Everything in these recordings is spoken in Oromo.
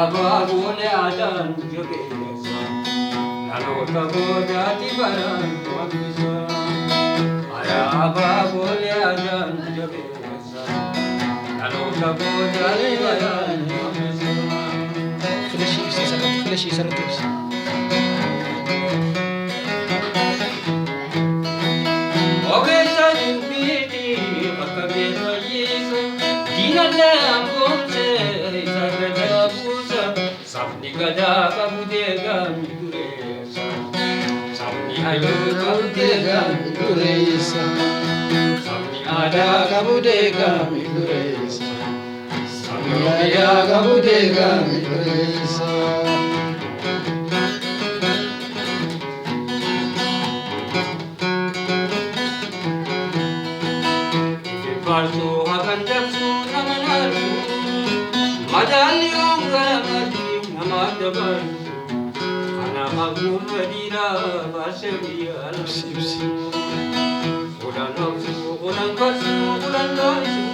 ababole adan jogesa nalo kabodati baran wabisa aya ababole adan jogesa nalo kabodati baran wabisa flash يسرطوس ogesa nimbiti makabeza yesu dinalla ambonse isarada busa sabni gada kabudega miduresa sabni ayo kabudega miduresa sabni ada kabudega miduresa sabni ada kabudega miduresa Falso akan damsu namanarsu madali ongaramadi namadabansu ana magum madira basebiya سيبسي udan nafsu udan kasu udan nafsu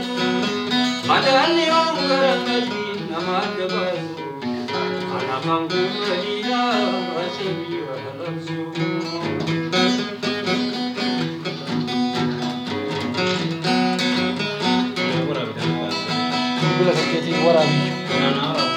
madali ongaramadi namadabansu ana magum madira basebiya nafsu يقول لك كيتي ورا بيجو ana